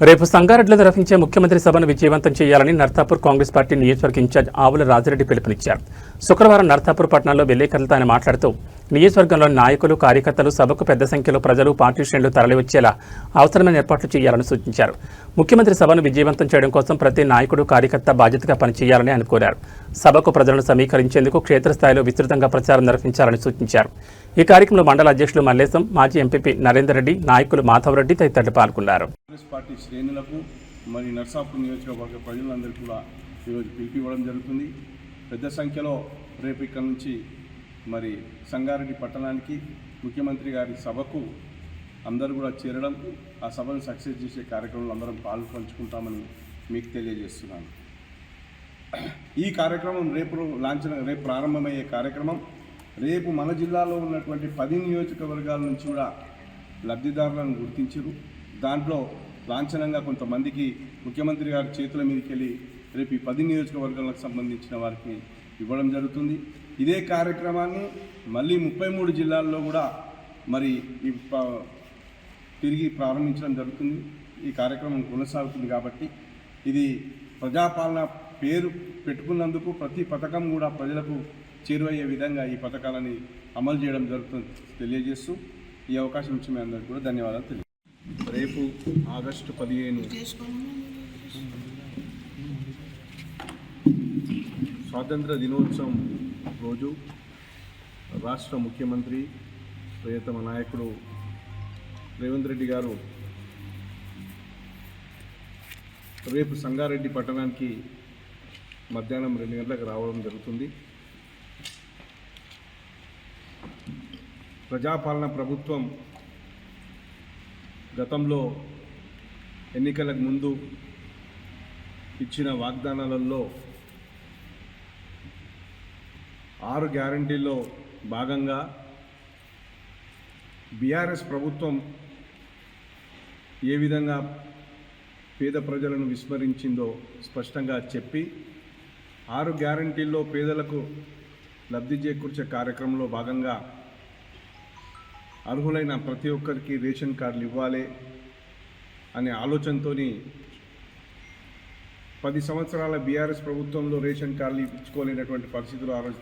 రేపు సంగారెడ్డిలో నిర్వహించే ముఖ్యమంత్రి సభను విజయవంతం చేయాలని నర్సాపూర్ కాంగ్రెస్ పార్టీ నియోజకవర్గ ఇన్ఛార్జ్ ఆవుల రాజిరెడ్డి పిలుపునిచ్చారు. శుక్రవారం నర్సాపూర్ పట్టణంలో విలేకరులతో ఆయన మాట్లాడుతూ నియోజకవర్గంలోని నాయకులు, కార్యకర్తలు సభకు పెద్ద సంఖ్యలో ప్రజలు, పార్టీ శ్రేణులు తరలివచ్చేలా అవసరమైన ఏర్పాట్లు చేయాలని సూచించారు. ముఖ్యమంత్రి సభను విజయవంతం చేయడం కోసం ప్రతి నాయకుడు, కార్యకర్త బాధ్యతగా పనిచేయాలని ఆయన కోరారు. సభకు ప్రజలను సమీకరించేందుకు క్షేత్రస్థాయిలో విస్తృతంగా ప్రచారం నిర్వహించాలని సూచించారు. ఈ కార్యక్రమంలో మండల అధ్యక్షులు మల్లేశం, మాజీ ఎంపీపీ నరేందర్ రెడ్డి, నాయకులు మాధవరెడ్డి తదితరులు పాల్గొన్నారు. కాంగ్రెస్ పార్టీ శ్రేణులకు మరి నర్సాపూర్ నియోజకవర్గ ప్రజలందరికీ కూడా ఈరోజు పిలిపివ్వడం జరుగుతుంది. పెద్ద సంఖ్యలో రేపు ఇక్కడ నుంచి మరి సంగారెడ్డి పట్టణానికి ముఖ్యమంత్రి గారి సభకు అందరూ కూడా చేరడం, ఆ సభను సక్సెస్ చేసే కార్యక్రమంలో అందరం పాలు పంచుకుంటామని మీకు తెలియజేస్తున్నాను. ఈ కార్యక్రమం రేపు ప్రారంభమయ్యే కార్యక్రమం రేపు మన జిల్లాలో ఉన్నటువంటి 10 నియోజకవర్గాల నుంచి కూడా లబ్ధిదారులను గుర్తించారు. దాంట్లో లాంఛనంగా కొంతమందికి ముఖ్యమంత్రి గారి చేతుల మీదకి వెళ్ళి రేపు ఈ 10 నియోజకవర్గాలకు సంబంధించిన వారికి ఇవ్వడం జరుగుతుంది. ఇదే కార్యక్రమాన్ని మళ్ళీ 33 జిల్లాల్లో కూడా మరి తిరిగి ప్రారంభించడం జరుగుతుంది. ఈ కార్యక్రమం కొనసాగుతుంది కాబట్టి ఇది ప్రజాపాలన పేరు పెట్టుకున్నందుకు ప్రతి పథకం కూడా ప్రజలకు చేరువయ్యే విధంగా ఈ పథకాలని అమలు చేయడం జరుగుతుంది తెలియజేస్తూ ఈ అవకాశం ఇచ్చిన మీ అందరికీ కూడా ధన్యవాదాలు తెలియజేస్తాను. రేపు ఆగస్టు 15 స్వాతంత్ర దినోత్సవం రోజు రాష్ట్ర ముఖ్యమంత్రి ప్రియతమ నాయకుడు రేవంత్ రెడ్డి గారు రేపు సంగారెడ్డి పట్టణానికి మధ్యాహ్నం 2 గంటలకు రావడం జరుగుతుంది. ప్రజాపాలన ప్రభుత్వం గతంలో ఎన్నికలకు ముందు ఇచ్చిన వాగ్దానాలలో 6 గ్యారంటీల్లో భాగంగా బీఆర్ఎస్ ప్రభుత్వం ఏ విధంగా పేద ప్రజలను విస్మరించిందో స్పష్టంగా చెప్పి 6 గ్యారంటీల్లో పేదలకు లబ్ధి చేకూర్చే కార్యక్రమంలో భాగంగా అర్హులైన ప్రతి ఒక్కరికి రేషన్ కార్డులు ఇవ్వాలి అనే ఆలోచనతో 10 సంవత్సరాల బీఆర్ఎస్ ప్రభుత్వంలో రేషన్ కార్డులు ఇచ్చుకోలేనటువంటి పరిస్థితులు ఆ రోజు